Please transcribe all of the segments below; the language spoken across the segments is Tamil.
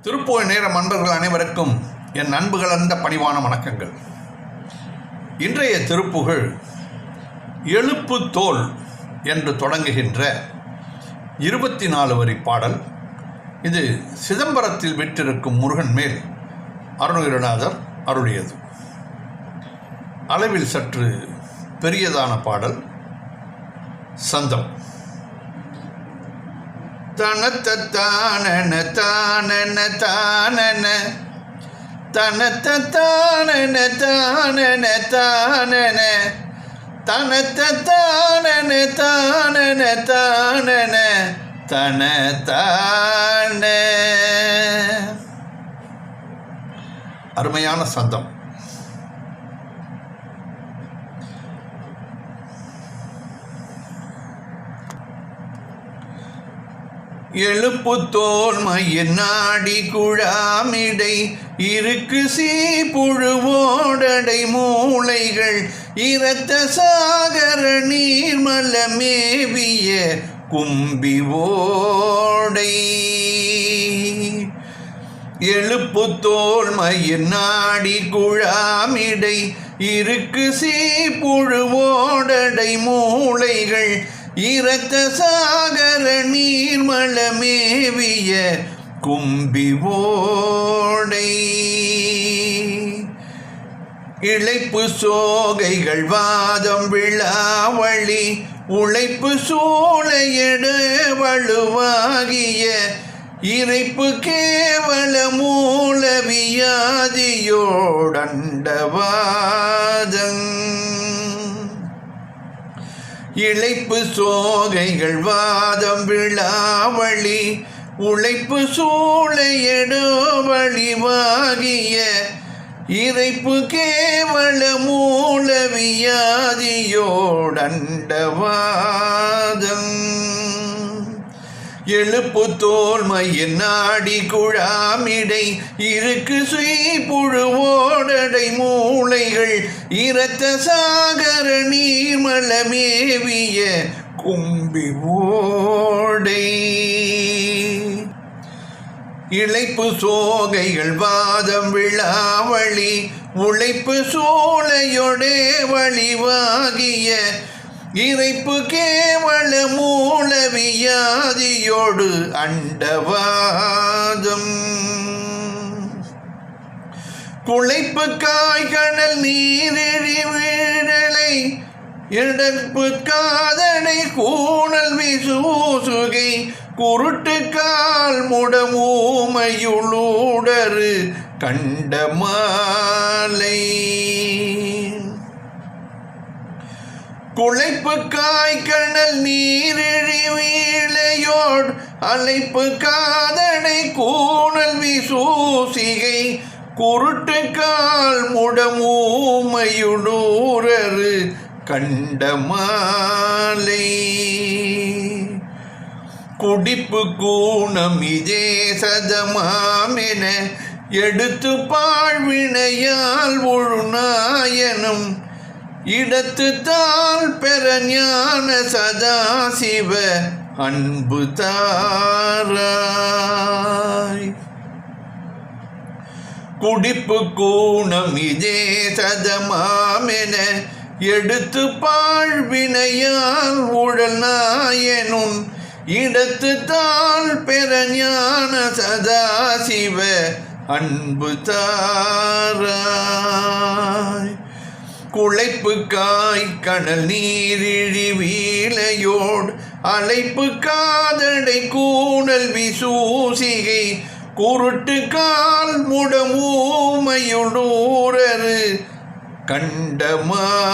திருப்புகழ் நேரம் அன்பர்கள் அனைவருக்கும் என் அன்பு கலந்த பணிவான வணக்கங்கள். இன்றைய திருப்புகழ் எழுப்பு தோல் என்று தொடங்குகின்ற 24 வரி பாடல். இது சிதம்பரத்தில் விற்றிருக்கும் முருகன் மேல் அருணகிரிநாதர் அருளியது. அளவில் சற்று பெரியதான பாடல். சந்தம் தனத்தானன தானன தானன தனத்தானன தானன தானன தனத்தானன தானன தானன தனத்தான. அருமையான சந்தம். எழுப்பு தோல் மையின் நாடி குழாமிடை இருக்கு சீப்புழுவோடடை மூளைகள் இரத்த சாகர நீர்மல மேவிய கும்பி ஓடை. எழுப்பு தோல் மையின் நாடி குழாமிடை இருக்கு சீப்புழுவோடடை மூளைகள் இரத்த சாகர நீர்மல மேவிய கும்பி ஓடை. இளைப்பு சோகைகள் வாதம் விழாவழி உழைப்பு சூளையட வலுவாகிய இறைப்பு கேவல மூல வியாதியோடண்டவாதங். இளைப்பு சோகைகள் வாதம் விழாவழி உழைப்பு சூளையடோ வழிவாகிய இறைப்பு கேவல மூல வியாதியோடண்டவாதம். எழுப்பு தோல் மையின் நாடி குழாமிடை இருக்கு சுய்புழுவோடடை மூளைகள் இரத்த சாகர நீர்மல மேவிய கும்பி ஓடை. இளைப்பு சோகைகள் வாதம் விழாவழி உழைப்பு சூளையொடே வழிவாகிய இறைப்பு கேவல மூல வியாதியோடு அண்டவாதம். குழைப்பு காய்கணல் நீரிழி வீழலை இடப்பு காதனை கூணல் விசூசுகை குருட்டு கால் முடமூமையுளூடரு கண்டமாலை. குழைப்பு காய்கணல் நீரிழி வீழையோடு அழைப்பு காதனை கூணல் விசூசிகை குருட்டு கால் முடமூமையுடூரரு கண்டமாலை. குடிப்பு கூணம் இதே சதமாமென எடுத்து பாழ்வினையால் ஒழுநாயனும் இடத்து தாள் பெற ஞான சதாசிவ அன்பு தாராய். குடிப்பு கூணம் இதே சதமாமென எடுத்து பாழ்வினையால் உடல் நாயனும் இடத்து தாள் பெற ஞான சதாசிவ அன்பு தாராய். குழைப்பு காய் கணல் நீரிழி வீழையோடு அழைப்பு காதடை கூணல் விசூசிகை குருட்டு கால் முடமூமையுடூரரு கண்டமாலை.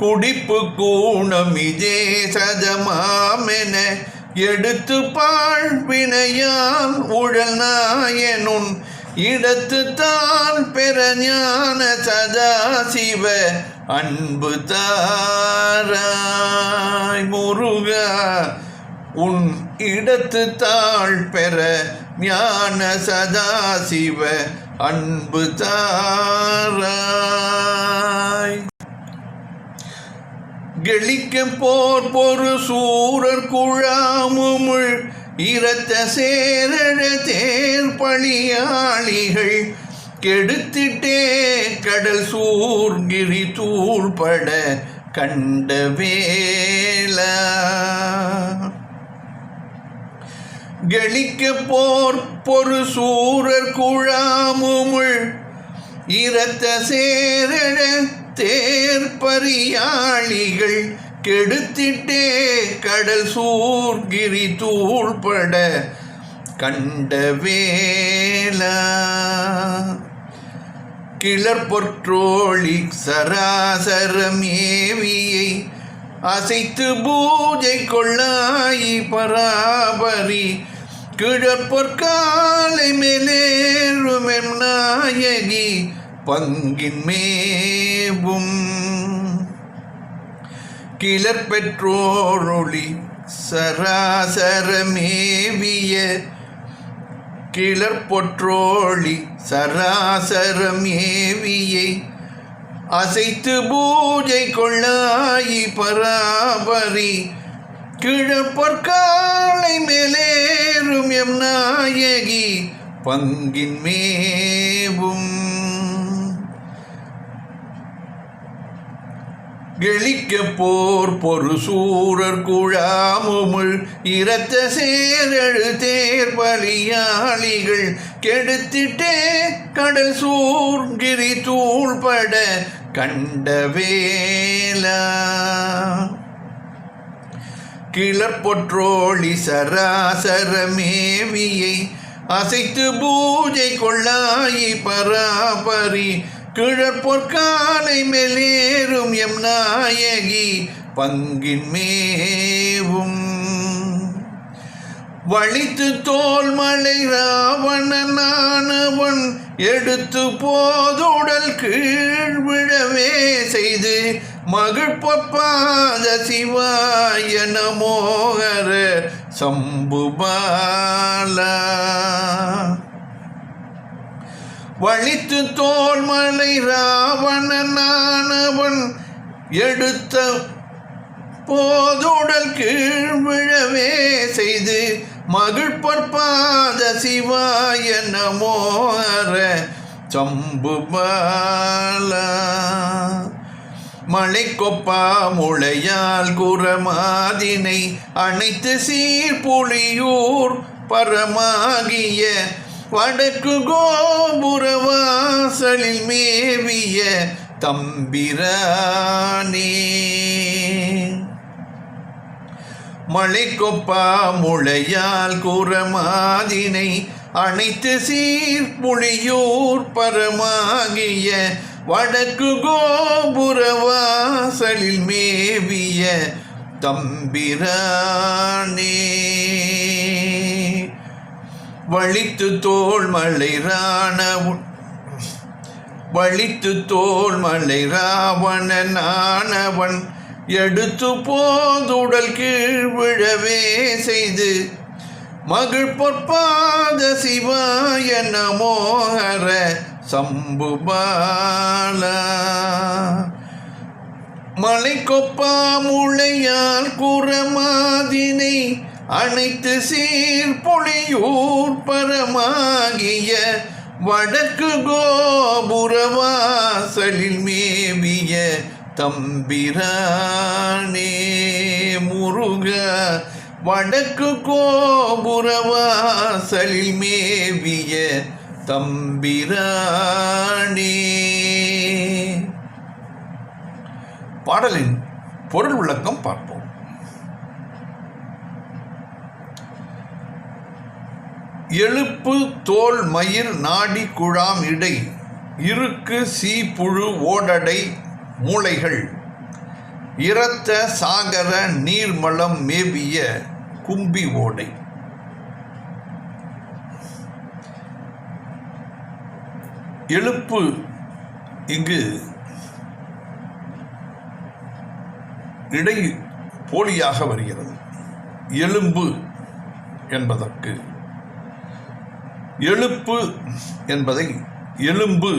குடிப்பு கூணம் இதே சதமாமென எடுத்து பாழ்வினையால் உடல் நாயனும் இடத்து தாள் பெற ஞான சதாசிவ அன்பு தாராய். முருகா உன் இடத்து தாள் பெற ஞான சதாசிவ அன்பு தாராய். கெளிக்க போர் பொறு சூரர் குழாமுமுள் இரத்த சேரழ தேர் பழியாளிகள் கெடுத்திட்டே கடல் சூர்கிரி தூள்பட கண்ட வேளா. கெளிக்க போர் பொறு சூரர் குழாமுமுள் இரத்த சேரழ தேர் பறியாளிகள் கெடுத்திட்டே கடல் சூர்கிரி தூள்பட கண்ட வேளா. கிளர்பொற்றோழி சராசரமேவியை அசைத்து பூஜை கொள்ளாயி பராபரி கிழற்பொற்காலை மேலேறுமெம் நாயகி பங்கின் மேவும். கிளர்பெற்றோரொளி சராசரமேவிய கிளர்பொற்றோழி சராசரமேவியை அசைத்து பூஜை கொள்ளாயி பராபரி கிழப்பொற்காலை மேலேறும் எம் நாயகி பங்கின் மேவும். கெளிக்க போர் பொறு சூரர் குழாமுமுள் இரத்த சேரழு தேர் பலியாளிகள் கெடுத்திட்டே கடல் சூர்கிரி தூள்பட கண்ட வேளா. கிளர்பொற்றோழி சராசரமேவியை அசைத்து பூஜை கொள்ளாயி பராபரி கிழற்பொற்காலை மேலேறும் எம் நாயகி பங்கின் மேவும். வலித்து தோல்மலை ராவணனானவன் எடுத்து போதுடல் கீழ் விழவே செய்து மகிழ்பொற்பாத சிவாய நமோகர சம்புபாலா. வலித்து தோல்மலை ராவணனானவன் எடுத்த போதுடல் கீழ் விழவே செய்து மகிழ்பொற்பாத சிவாய நமோகர சம்புபாலா. மலை கொப்பா முளையால் குரமாதினை அனைத்து சீர்புலியூர் பரமாகிய வடக்கு கோபுரவாசலில் மேவிய தம்பிரானே. மலை கொப்பா முளையால் குரமாதினை அனைத்து சீர்புலியூர் பரமாகிய வடக்கு கோபுரவாசலில் மேவிய தம்பிரானே. வலித்து தோல்மலை ராவணனானவன் எடுத்து போதுடல் கீழ் விழவே செய்து மகிழ்பொற்பாத சிவாய நமோகர சம்புபாலா. மலை கொப்பா முளையால் குரமாதினை அனைத்து சீர்பொலியூர் பரமாகிய வடக்கு கோபுரவாசலில் மேவிய தம்பிரானே. முருக வடக்கு கோபுரவாசலில் மேவிய தம்பிரானே. பாடலின் பொருள் விளக்கம் பார்ப்போம். எழுப்பு தோல் மயிர் நாடி குழாம் இடை இருக்கு சீப்புழு ஓடடை மூளைகள் இரத்த சாகர நீர்மலம் மேவிய கும்பி ஓடை. எழுப்பு இங்கு இடை போலியாக வருகிறது. எலும்பு என்பதற்கு எழுப்பு என்பதை எலும்பு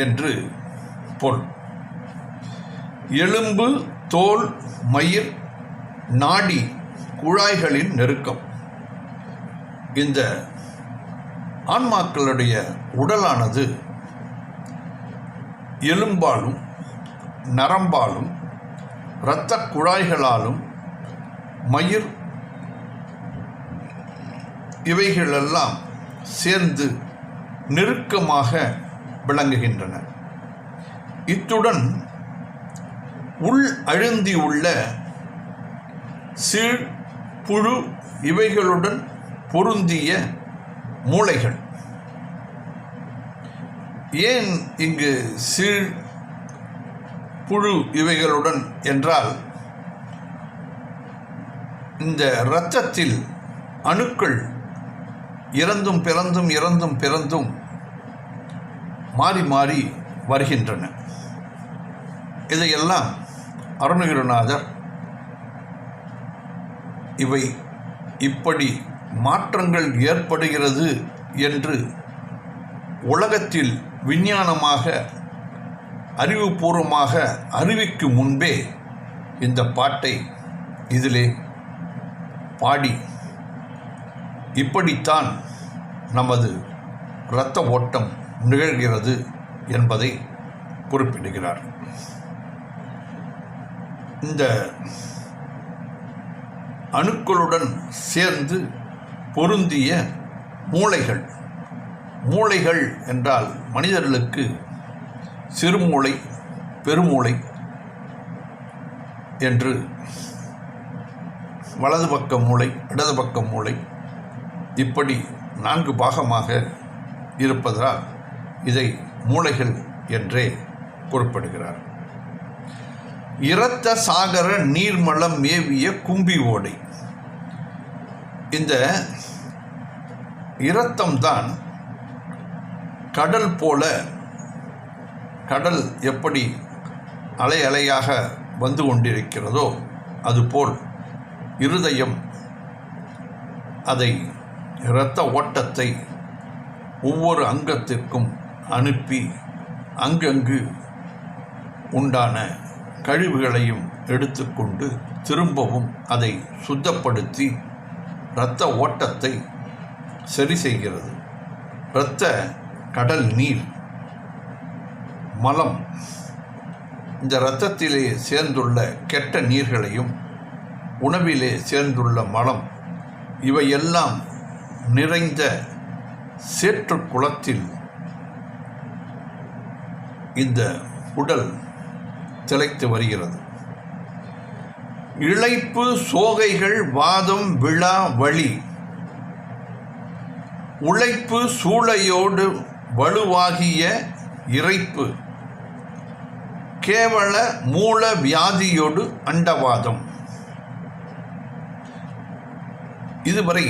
என்று பொருள். எலும்பு தோல், மயிர், நாடி குழாய்களின் நெருக்கம். இந்த ஆன்மாக்களுடைய உடலானது எலும்பாலும் நரம்பாலும் இரத்த குழாய்களாலும் மயிர் இவைகளெல்லாம் சேர்ந்து நெருக்கமாக விளங்குகின்றன. இத்துடன் உள் அழுந்தியுள்ள சீழ், புழு இவைகளுடன் பொருந்திய மூளைகள். ஏன் இங்கு சீழ், புழு இவைகளுடன் என்றால், இந்த இரத்தத்தில் அணுக்கள் இறந்தும் பிறந்தும் இறந்தும் பிறந்தும் மாறி மாறி வருகின்றன. இதையெல்லாம் அருணகிரிநாதர் இவை இப்படி மாற்றங்கள் ஏற்படுகிறது என்று உலகத்தில் விஞ்ஞானமாக அறிவுபூர்வமாக அறிவிக்கும் முன்பே இந்த பாட்டை இதிலே பாடி இப்படித்தான் நமது இரத்த ஓட்டம் நிகழ்கிறது என்பதை குறிப்பிடுகிறார். இந்த அணுக்களுடன் சேர்ந்து பொருந்திய மூளைகள். மூளைகள் என்றால் மனிதர்களுக்கு சிறுமூளை, பெருமூளை என்று வலது பக்க மூளை, இடது பக்க மூளை இப்படி 4 பாகமாக இருப்பதால் இதை மூளைகள் என்றே குறிப்பிடுகிறார். இரத்த சாகர நீர்மலம் மேவிய கும்பி ஓடை. இந்த இரத்தம்தான் கடல் போல, கடல் எப்படி அலை அலையாக வந்து கொண்டிருக்கிறதோ அதுபோல் இருதயம் அதை இரத்த ஓட்டத்தை ஒவ்வொரு அங்கத்திற்கும் அனுப்பி அங்கங்கு உண்டான கழிவுகளையும் எடுத்துக்கொண்டு திரும்பவும் அதை சுத்தப்படுத்தி இரத்த ஓட்டத்தை சரி செய்கிறது. இரத்த கடல் நீர் மலம், இந்த இரத்தத்திலே சேர்ந்துள்ள கெட்ட நீர்களையும் உணவிலே சேர்ந்துள்ள மலம் இவையெல்லாம் நிறைந்த சேற்று குளத்தில் இந்த உடல் திளைத்து வருகிறது. இளைப்பு, சோகைகள், வாதம், விழா, வலி, உழைப்பு, சூளையோடு வலுவாகிய இறைப்பு, கேவல மூல வியாதியோடு அண்டவாதம். இதுவரை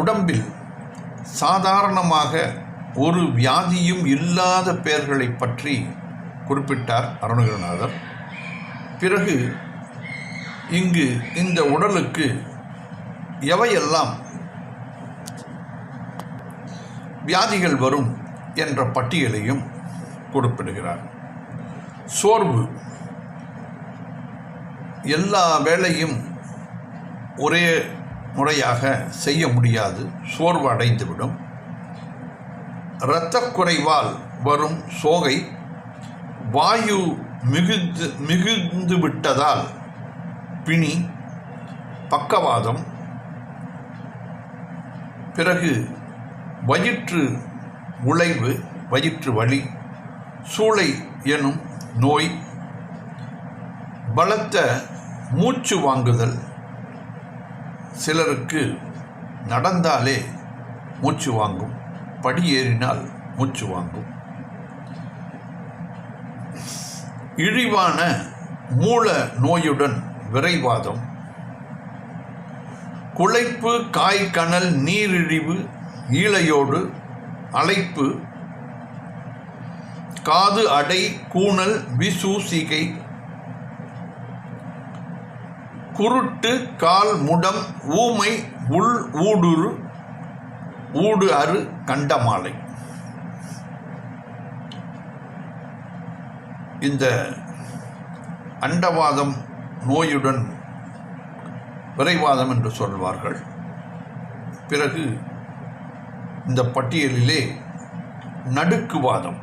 உடம்பில் சாதாரணமாக ஒரு வியாதியும் இல்லாத பெயர்களை பற்றி குறிப்பிட்டார் அருணகிரிநாதர். பிறகு இங்கு இந்த உடலுக்கு எவையெல்லாம் வியாதிகள் வரும் என்ற பட்டியலையும் குறிப்பிடுகிறார். சோர்வு, எல்லா வேளையும் ஒரே முறையாக செய்ய முடியாது, சோர்வு அடைந்துவிடும். இரத்த குறைவால் வரும் சோகை, வாயு மிகுந்து விட்டதால் பிணி, பக்கவாதம், பிறகு வயிற்று உளைவு, வயிற்று வலி, சூளை எனும் நோய், பலத்த மூச்சு வாங்குதல், சிலருக்கு நடந்தாலே மூச்சு வாங்கும், படியேறினால் மூச்சு வாங்கும், இழிவான மூல நோயுடன் விரைவாதம், குழைப்பு, காய்கனல், நீரிழிவு, ஈழையோடு அலைப்பு, காது அடை, கூணல், விசூசிகை, குருட்டு, கால் முடம், ஊமை, உள் ஊடுரு, ஊடு அறு, கண்டமாலை. இந்த அண்டவாதம் நோயுடன் விரைவாதம் என்று சொல்வார்கள். பிறகு இந்த பட்டியலிலே நடுக்குவாதம்,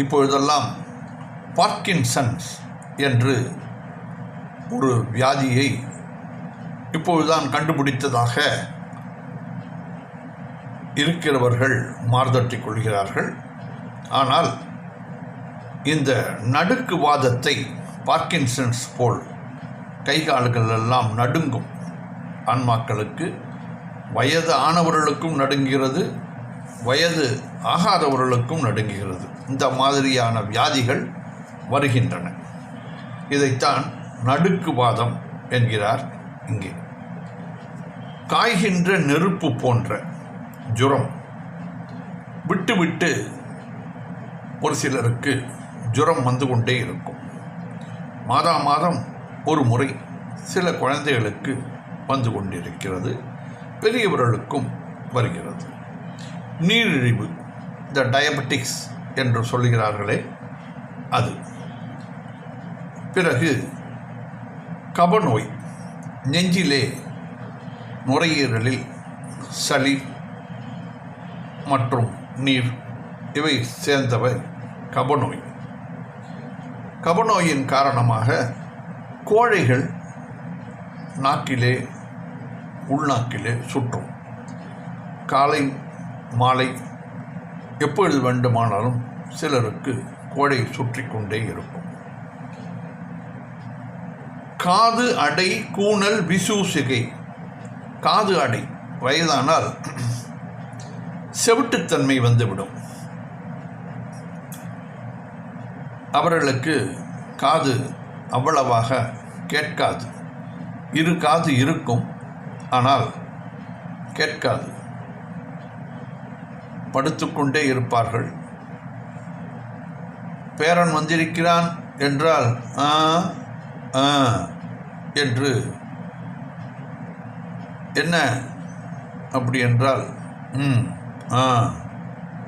இப்பொழுதெல்லாம் பார்க்கின்சன்ஸ் என்று ஒரு வியாதியை இப்பொழுதுதான் கண்டுபிடித்ததாக இருக்கிறவர்கள் மார்தட்டிக் கொள்கிறார்கள். ஆனால் இந்த நடுக்குவாதத்தை பார்க்கின்சன்ஸ் போல் கைகால்கள் எல்லாம் நடுங்கும். ஆன்மாக்களுக்கு வயது ஆனவர்களுக்கும் நடுங்குகிறது, வயது ஆகாதவர்களுக்கும் நடுங்குகிறது. இந்த மாதிரியான வியாதிகள் வருகின்றன. இதைத்தான் நடுக்குவாதம் என்கிறார். இங்கே காய்கின்ற நெருப்பு போன்ற ஜுரம், விட்டு விட்டு ஒரு சிலருக்கு ஜுரம் வந்து கொண்டே இருக்கும். மாதம் ஒரு முறை சில குழந்தைகளுக்கு வந்து கொண்டிருக்கிறது, பெரியவர்களுக்கும் வருகிறது. நீரிழிவு, இந்த டயபெட்டிக்ஸ் என்று சொல்கிறார்களே அது. பிறகு கபநோய், நெஞ்சிலே நுரையீரலில் சளி மற்றும் நீர் இவை சேர்ந்தவை கபநோய். கபநோயின் காரணமாக கோழைகள் நாக்கிலே உள்நாக்கிலே சுற்றும். காலை மாலை எப்பொழுது வேண்டுமானாலும் சிலருக்கு கோழை சுற்றி கொண்டே இருக்கும். காது அடை கூணல் விசூசிகை. காது அடை, வயதானால் செவிட்டுத்தன்மை வந்துவிடும். அவர்களுக்கு காது அவ்வளவாக கேட்காது. இரு காது இருக்கும், ஆனால் கேட்காது. படுத்துக்கொண்டே இருப்பார்கள். பேரன் வந்திருக்கிறான் என்றால் என்று, என்ன அப்படி என்றால்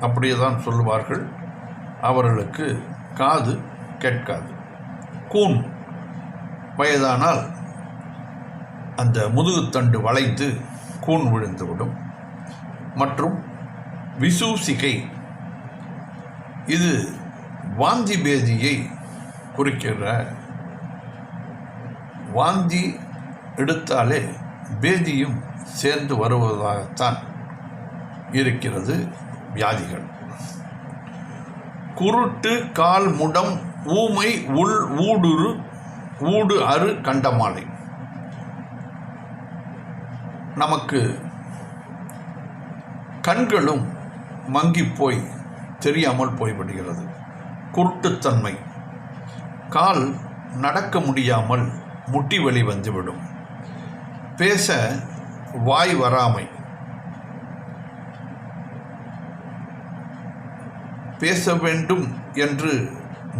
அப்படியே தான் சொல்லுவார்கள். அவர்களுக்கு காது கேட்காது. கூன், வயதானால் அந்த முதுகுத்தண்டு வளைந்து கூன் விழுந்துவிடும். மற்றும் விசூசிகை, இது வாந்தி பேதியை குறிக்கிற. வாந்தி எடுத்தாலே பேதியும் சேர்ந்து வருவதாகத்தான் இருக்கிறது வியாதிகள். குருட்டு, கால் முடம், ஊமை, உள் ஊடு அறு கண்டமாலை. நமக்கு கண்களும் மங்கி போய் தெரியாமல் போய்விடுகிறது. குருட்டுத்தன்மை, கால் நடக்க முடியாமல் முட்டி வலி வந்துவிடும். பேச வாய் வராமை, பேச வேண்டும் என்று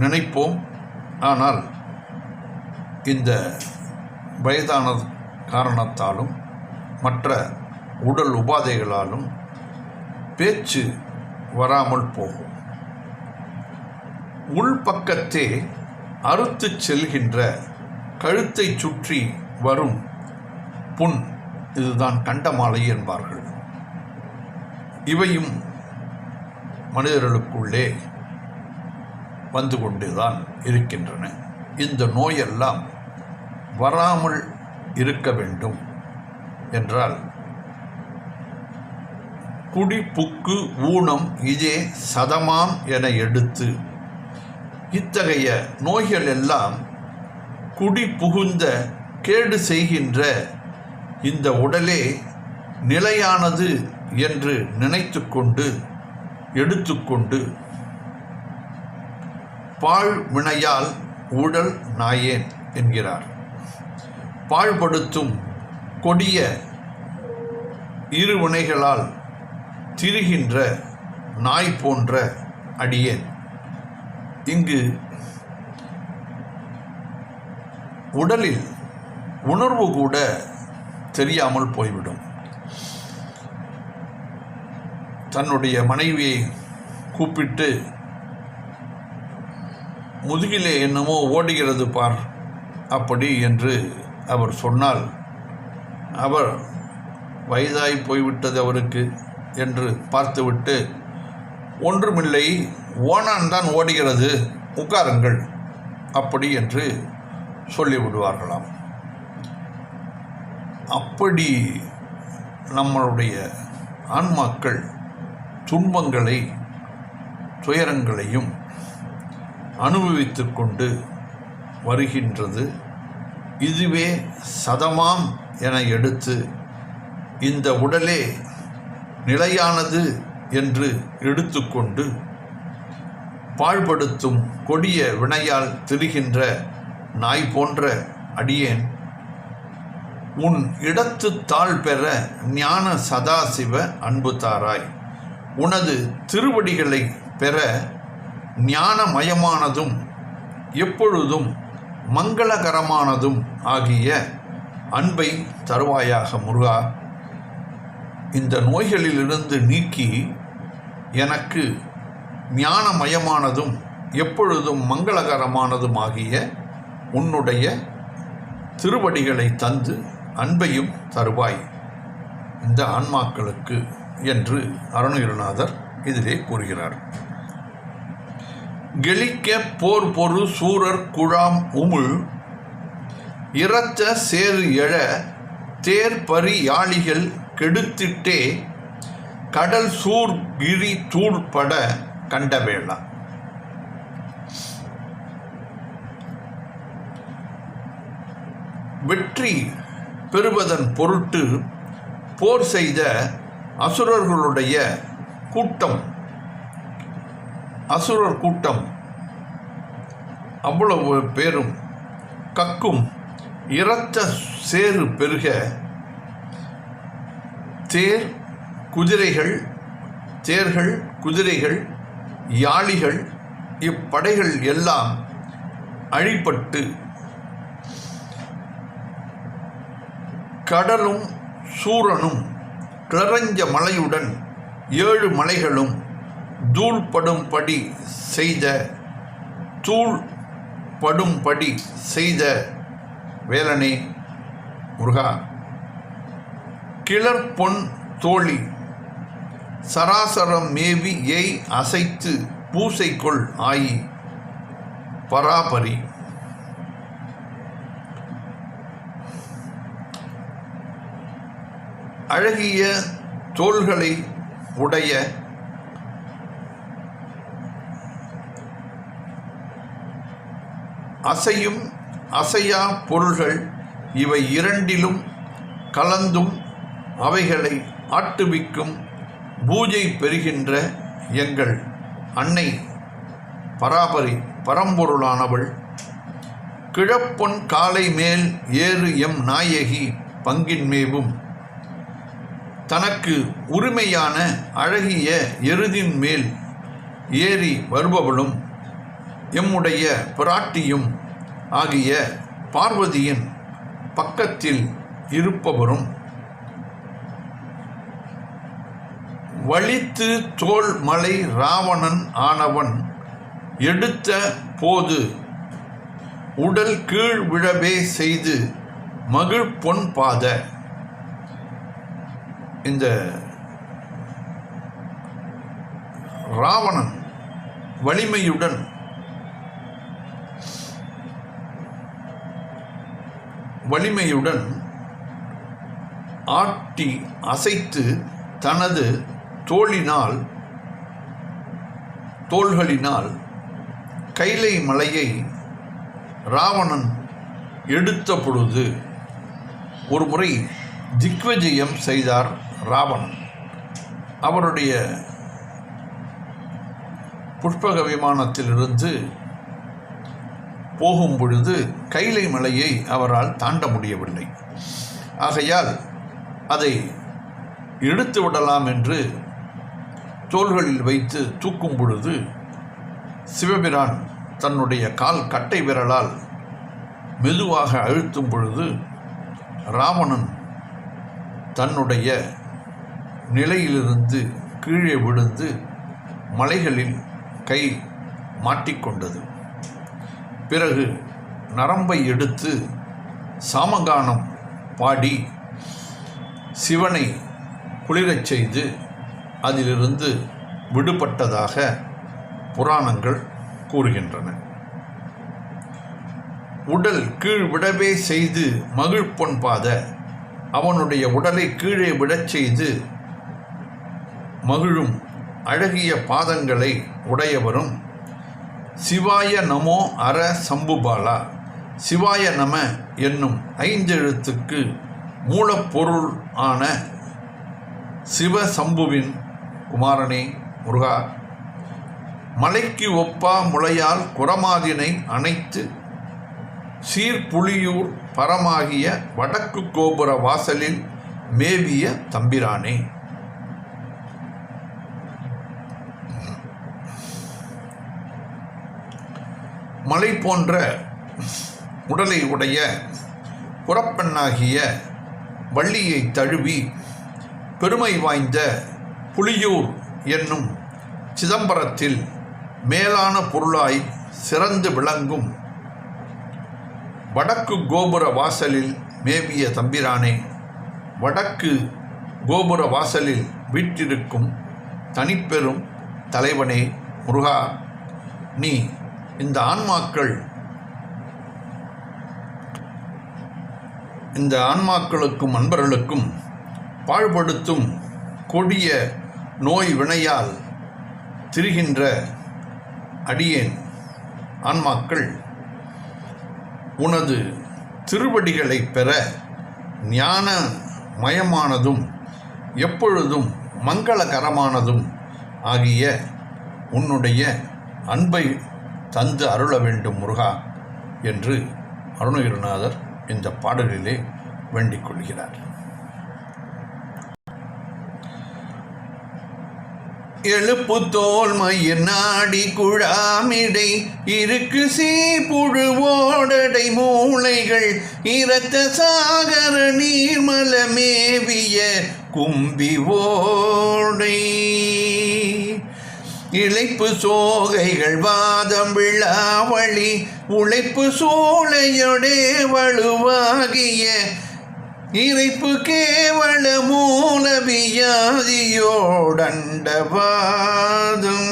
நினைப்போம், ஆனால் இந்த வயதான காரணத்தாலும் மற்ற உடல் உபாதைகளாலும் பேச்சு வராமல் போகும். உள்பக்கத்தே அறுத்து செல்கின்ற கழுத்தை சுற்றி வரும் புண், இதுதான் கண்டமாலை என்பார்கள். இவையும் மனிதர்களுக்குள்ளே வந்து கொண்டுதான் இருக்கின்றன. இந்த நோயெல்லாம் வராமல் இருக்க வேண்டும் என்றால் குடிப்புக்கு ஊனம் இதே சதமாம் என எடுத்து, இத்தகைய நோய்கள் எல்லாம் குடி புகுந்த கேடு செய்கின்ற இந்த உடலே நிலையானது என்று நினைத்து கொண்டு எடுத்துக்கொண்டு பாழ் வினையால் உடல் நாயேன் என்கிறார். பாழ்படுத்தும் கொடிய இருவினைகளால் திரிகின்ற நாய் போன்ற அடியேன். இங்கு உடலில் உணர்வு கூட தெரியாமல் போய்விடும். தன்னுடைய மனைவியை கூப்பிட்டு முதுகிலே என்னமோ ஓடுகிறது பார் அப்படி என்று அவர் சொன்னால், அவர் வயதாய் போய்விட்டது அவருக்கு என்று பார்த்துவிட்டு, ஒன்றுமில்லை, ஓனான் தான் ஓடுகிறது, உட்காருங்கள் அப்படி என்று சொல்லிவிடுவார்களாம். அப்படி நம்மளுடைய ஆன்மாக்கள் துன்பங்களை துயரங்களையும் அனுபவித்து கொண்டு வருகின்றது. இதுவே சதமாம் என எடுத்து இந்த உடலே நிலையானது என்று எடுத்துக்கொண்டு பாழ்படுத்தும் கொடிய வினையால் திரிகின்ற நாய் போன்ற அடியேன் உன் இடத்து தாழ் பெற ஞான சதாசிவ அன்பு தாராய். உனது திருவடிகளை பெற ஞானமயமானதும் எப்பொழுதும் மங்களகரமானதும் ஆகிய அன்பை தருவாயாக முருகா. இந்த நோய்களிலிருந்து நீக்கி எனக்கு ஞானமயமானதும் எப்பொழுதும் மங்களகரமானதும் ஆகிய உன்னுடைய திருவடிகளை தந்து அன்பையும் தருவாய் இந்த ஆன்மாக்களுக்கு என்று அருணகிரிநாதர் இதிலே கூறுகிறார். கெளிக்க போர் பொரு சூரர் குழாம் உமிழ் இரத்த சேறு எழ தேர்பரி யாளிகள் கெடுத்திட்டே கடல் சூர் கிரி தூள்பட கண்டவேளா. வெற்றி பெறுவதன் பொருட்டு போர் செய்த அசுரர்களுடைய கூட்டம், அசுரர் கூட்டம் அவ்வளவு பேரும் கக்கும் இரத்த சேறு பெருக தேர்கள் குதிரைகள் யாளிகள் இப்படைகள் எல்லாம் அழிப்பட்டு கடலும் சூரனும் கிளரஞ்ச மலையுடன் 7 மலைகளும் தூள்படும்படி செய்த வேலனே முருகா. கிளர்பொன் தோழி சராசரம் மேவி ஏய் அசைத்து பூசைக்குள் ஆயி பராபரி. அழகிய தோள்களை உடைய அசையும் அசையா பொருள்கள் இவை இரண்டிலும் கலந்தும் அவைகளை ஆட்டுவிக்கும் பூஜை பெறுகின்ற எங்கள் அன்னை பராபரி பரம்பொருளானவள் கிழப்பொன் காலை மேல் ஏறு எம் நாயகி பங்கின்மேவும் தனக்கு உரிமையான அழகிய எருதின் மேல் ஏறி வருபவளும் எம்முடைய பிராட்டியும் ஆகிய பார்வதியின் பக்கத்தில் இருப்பவரும் வலித்து தோல் மலை ராவணன் ஆனவன் எடுத்த போது உடல் கீழ் விழவே செய்து மகிழ் பொன் பாத. இந்த ராவணன் வலிமையுடன் ஆட்டி அசைத்து தனது தோள்களினால் கைலை மலையை ராவணன் எடுத்த பொழுது ஒரு முறை திக்விஜயம் செய்தார் ராவணன். அவருடைய புஷ்பக விமானத்திலிருந்து போகும் பொழுது கைலை மலையை அவரால் தாண்ட முடியவில்லை. ஆகையால் அதை எடுத்து விடலாம் என்று தோள்களில் வைத்து தூக்கும் பொழுது சிவபிரான் தன்னுடைய கால் கட்டை விரலால் மெதுவாக அழுத்தும் பொழுது ராவணன் தன்னுடைய நிலையிலிருந்து கீழே விழுந்து மலைகளில் கை மாட்டிக்கொண்டது. பிறகு நரம்பை எடுத்து சாமகானம் பாடி சிவனை குளிரச் செய்து அதிலிருந்து விடுபட்டதாக புராணங்கள் கூறுகின்றன. உடல் கீழ் விடவே செய்து மகிழ்பொன்பாத அவனுடைய உடலை கீழே விடச் செய்து மகிழும் அழகிய பாதங்களை உடையவரும் சிவாய நமோ அர சம்புபாலா, சிவாய நம என்னும் 5 எழுத்துக்கு மூலப்பொருள் ஆன சிவசம்புவின் குமாரனே முருகா, மலைக்கு ஒப்பா முளையால் குரமாதினை அணைத்து சீர்புலியூர் பரமாகிய வடக்கு கோபுர வாசலில் மேவிய தம்பிரானே. மலை போன்ற உடலை உடைய புறப்பெண்ணாகிய வள்ளியை தழுவி பெருமை வாய்ந்த புலியூர் என்னும் சிதம்பரத்தில் மேலான பொருளாய் சிறந்து விளங்கும் வடக்கு கோபுர வாசலில் மேவிய தம்பிரானே, வடக்கு கோபுர வாசலில் வீற்றிருக்கும் தனிப்பெரும் தலைவனே முருகா, நீ இந்த ஆன்மாக்களுக்கும் அன்பர்களுக்கும் பாழ்படுத்தும் கொடிய நோய் வினையால் திரிகின்ற அடியேன் ஆன்மாக்கள் உனது திருவடிகளை பெற ஞான மயமானதும் எப்பொழுதும் மங்களகரமானதும் ஆகிய உன்னுடைய அன்பை தந்து அருள வேண்டும் முருகா என்று அருணகிரிநாதர் இந்த பாடலிலே வேண்டிக் கொள்கிறார். எழுப்பு தோல் மயிர் நாடி குழாமிடை இருக்கு சீப்புழுவோடடை மூளைகள் இரத்த சாகர நீர்மல மேவிய கும்பி ஓடை இழைப்பு சோகைகள் வாதம் விழாவளி உழைப்பு சூளையொடே வலுவாகிய இறைப்பு கேவல மூலவியாதியோடண்டவாதம்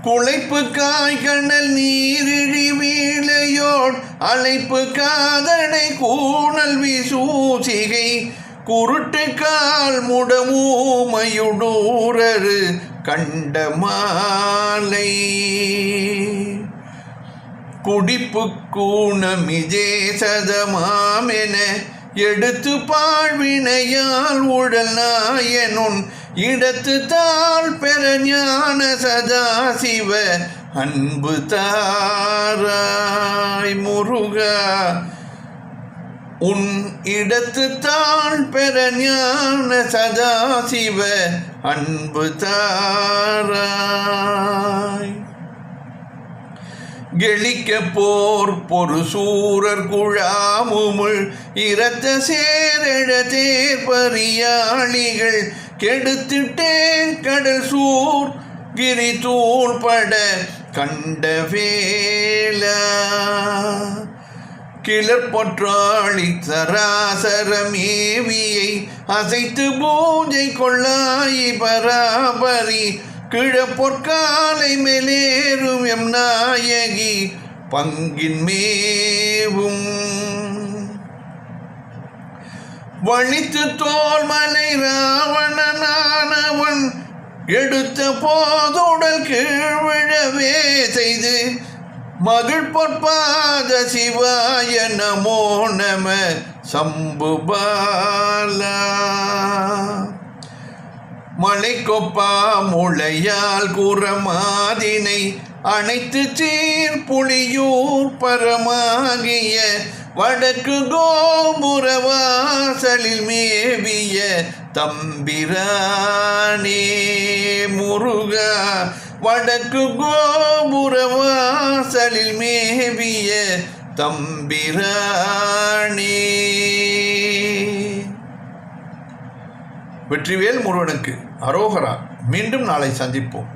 குழைப்பு காய்கணல் நீரிழி வீழையோட் அழைப்பு காதடை கூணல் விசூசிகை குருட்டு கால் முடமூமையுடூரரு கண்ட மாலை குடிப்பு கூணமிஜே சதமாமென எடுத்து பாழ்வினையால் உடல் நாயனுன் இடத்து தாழ் பெற ஞான சதாசிவ அன்பு தாராய் முருகா, உன் இடத்து தாழ் பெற ஞான சதாசிவ அன்பு தாராய். கெளிக்க போர் பொரு சூரர் குழாமுமுள் இரத்த சேரழ தேர்பறியாளிகள் கெடுத்திட்டே கடல் சூர் கிரி தூள்பட கண்ட வேளா கிளர்பொற்றாளி சராசரமேவியை அசைத்து பூஜை கொள்ளாயி பராபரி கிழப்பொற்காலை மேலேறும் எம் நாயகி பங்கின் மேவும் வழித்து தோல்மலை ராவணனானவன் எடுத்த போதுடல் கீழ்விழவே செய்து மகிழ் பொற்பாத சிவாய நமோ நம சம்புபாலா. மலைக்கொப்பா முளையால் குரமாதினை அனைத்து சீர் புலியூர் பரமாகிய வடக்கு கோபுர வாசலில் மேவிய தம்பிரானே முருகா, வடக்கு கோபுர வாசலில் மேவிய தம்பிரானே. வெற்றிவேல் முருகனுக்கு அரோகரா. மீண்டும் நாளை சந்திப்போம்.